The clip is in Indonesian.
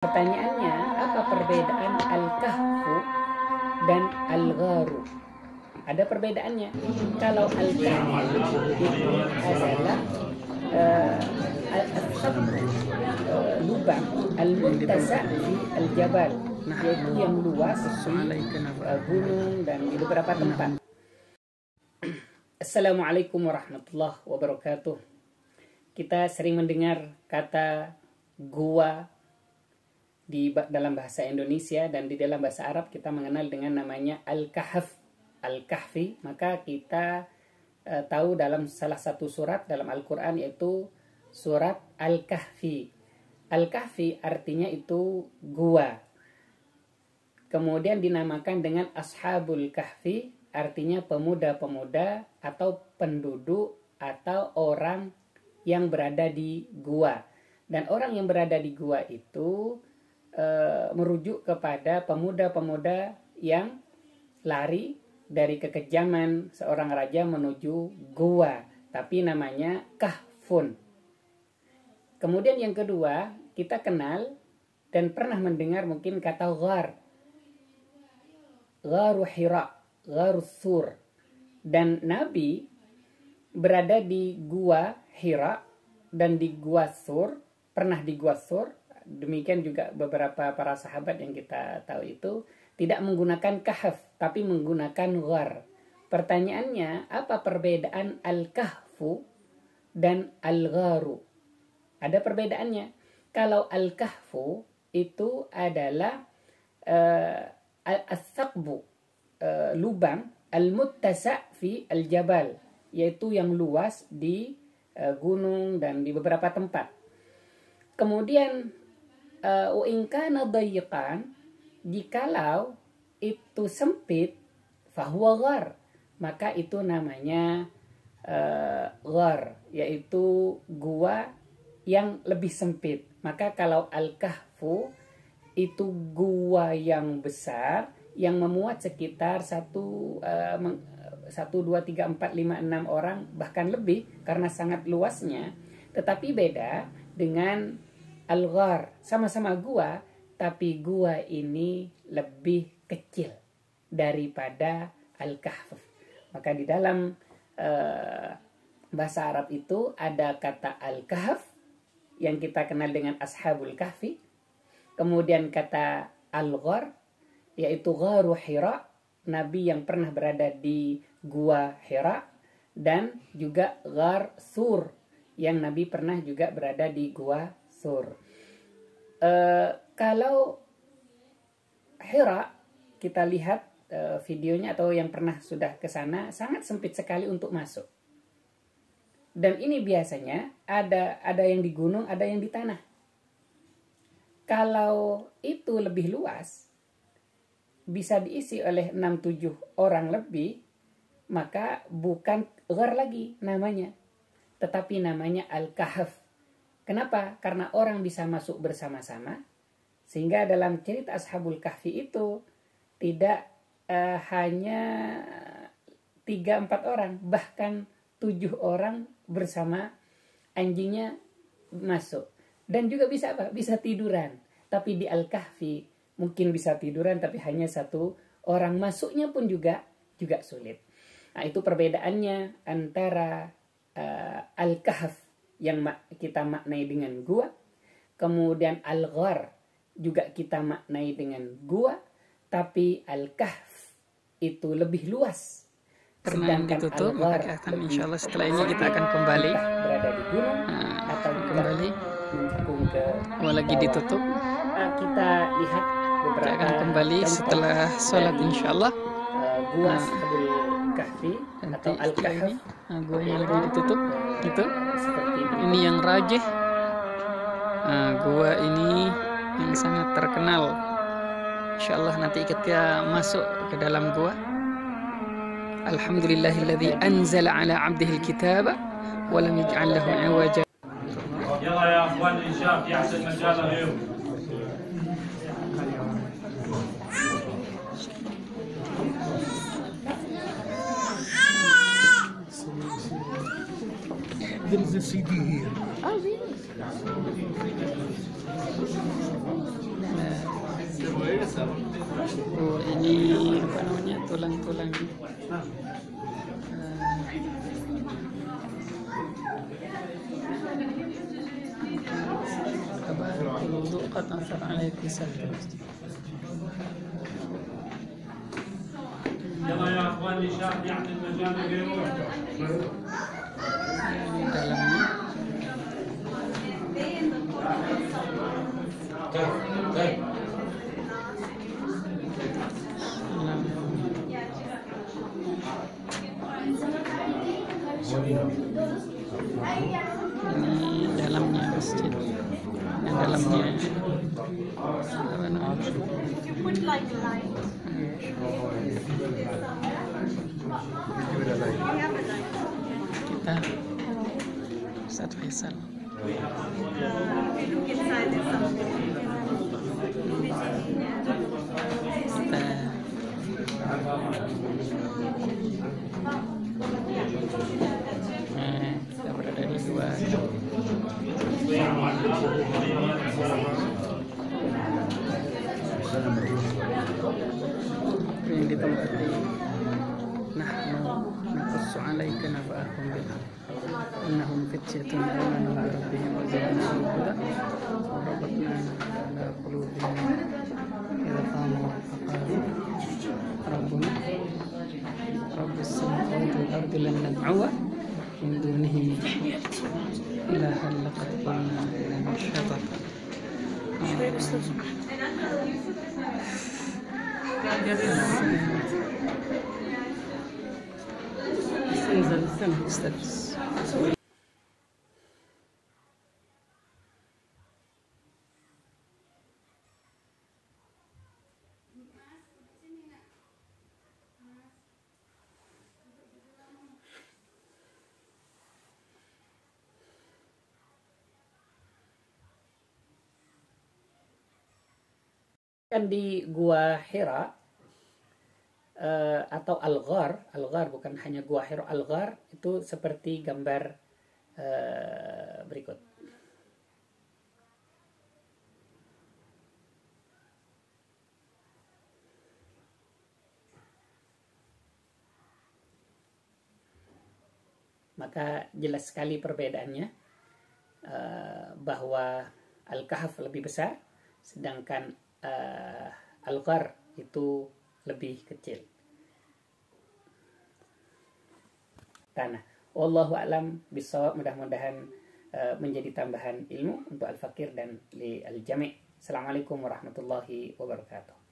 Pertanyaannya, apa perbedaan al-kahfu dan al-gharu? Ada perbedaannya. Kalau al-kahfu itu adalah lubang al-muttasa' fi al-jabal, yaitu yang luas di gunung dan di beberapa tempat. Assalamualaikum warahmatullahi wabarakatuh. Kita sering mendengar kata gua dalam bahasa Indonesia, dan di dalam bahasa Arab kita mengenal dengan namanya al-kahf, al-kahfi. Maka kita tahu dalam salah satu surat dalam Al-Quran, yaitu surat al-kahfi. Al-kahfi artinya itu gua. Kemudian dinamakan dengan ashabul kahfi, artinya pemuda-pemuda atau penduduk atau orang yang berada di gua. Dan orang yang berada di gua itu merujuk kepada pemuda-pemuda yang lari dari kekejaman seorang raja menuju gua, tapi namanya kahfun. Kemudian yang kedua, kita kenal dan pernah mendengar mungkin kata ghar, gharu Hira, gharu Thur. Dan Nabi berada di gua Hira dan di gua Thur, pernah di gua Thur. Demikian juga beberapa para sahabat yang kita tahu itu tidak menggunakan kahf, tapi menggunakan ghar. Pertanyaannya, apa perbedaan al-kahfu dan al-gharu? Ada perbedaannya. Kalau al-kahfu itu adalah al-thaqbu, lubang, al-muttasa' fi al-jabal, yaitu yang luas di gunung dan di beberapa tempat. Kemudian in kana dayiqan, jikalau itu sempit, fahuwa ghar, maka itu namanya ghar, yaitu gua yang lebih sempit. Maka kalau al-kahfu itu gua yang besar yang memuat sekitar 1, 2, 3, 4, 5, 6 orang, bahkan lebih karena sangat luasnya. Tetapi beda dengan al-ghar, sama-sama gua, tapi gua ini lebih kecil daripada al-kahf. Maka di dalam bahasa Arab itu ada kata al-kahf yang kita kenal dengan ashabul kahfi. Kemudian kata al-ghar, yaitu gharu Hira, Nabi yang pernah berada di gua Hira. Dan juga ghar Thur, yang Nabi pernah juga berada di gua Thur. Kalau Hira, kita lihat videonya atau yang pernah sudah ke sana, sangat sempit sekali untuk masuk. Dan ini biasanya ada yang di gunung, ada yang di tanah. Kalau itu lebih luas, bisa diisi oleh 6-7 orang lebih, maka bukan ghar lagi namanya, tetapi namanya al-kahf. Kenapa? Karena orang bisa masuk bersama-sama, sehingga dalam cerita ashabul kahfi itu tidak hanya 3-4 orang, bahkan 7 orang bersama anjingnya masuk. Dan juga bisa apa? Bisa tiduran. Tapi di al-kahfi mungkin bisa tiduran, tapi hanya 1 orang, masuknya pun juga sulit. Nah, itu perbedaannya antara al-kahf yang kita maknai dengan gua, kemudian al-ghar juga kita maknai dengan gua, tapi al-kahf itu lebih luas. Karena ditutup, maka insya Allah setelah ini kita akan kembali berada di gunung atau kembali ke lagi ditutup. Kita lihat beberapa, kita akan kembali setelah sholat insya Allah. Gua ashabul kahfi atau al-kahf, gua yang lagi ditutup itu ini yang rajih. Gua ini yang sangat terkenal. Insya Allah nanti kita masuk ke dalam gua. Alhamdulillahilladzi anzala ala 'abdihi al-kitaba wa lam yaj'al lahu 'iwaja. يلا يا اخوان الانشاء في احسن مجال اليوم. there is a CD here. Oh, really? Oh, ini apa namanya, tulang-tulang. الوضوء قد أثر عليك بسبب يلا يا اخوان اللي شاف يعطي المجال لغيره. dalamnya. Ini dalamnya masjid. Yang dalamnya apa namanya? Kita Ustaz Faisal. Kita berada di luar. Yang ditempati nahnu naqussu 'alaika naba'ahum bil haqq innahum fityatun amanu bi rabbihim wa zidnahum huda wa rabatna 'ala qulubihim idza qamu faqalu rabbuna rabbus samawati wal ardi lan nad'uwa min dunihi ilahan laqad qulna idan shatata. Kan di Gua Hira atau Al-Ghar bukan hanya Gua Hira, Al-Ghar itu seperti gambar berikut. Maka jelas sekali perbedaannya, bahwa Al-Kahf lebih besar, sedangkan Al-Ghar itu lebih kecil. Tanah. Wallahu a'lam bishawab. Mudah-mudahan menjadi tambahan ilmu untuk Al-Fakir dan li Al-Jami'. Assalamualaikum warahmatullahi wabarakatuh.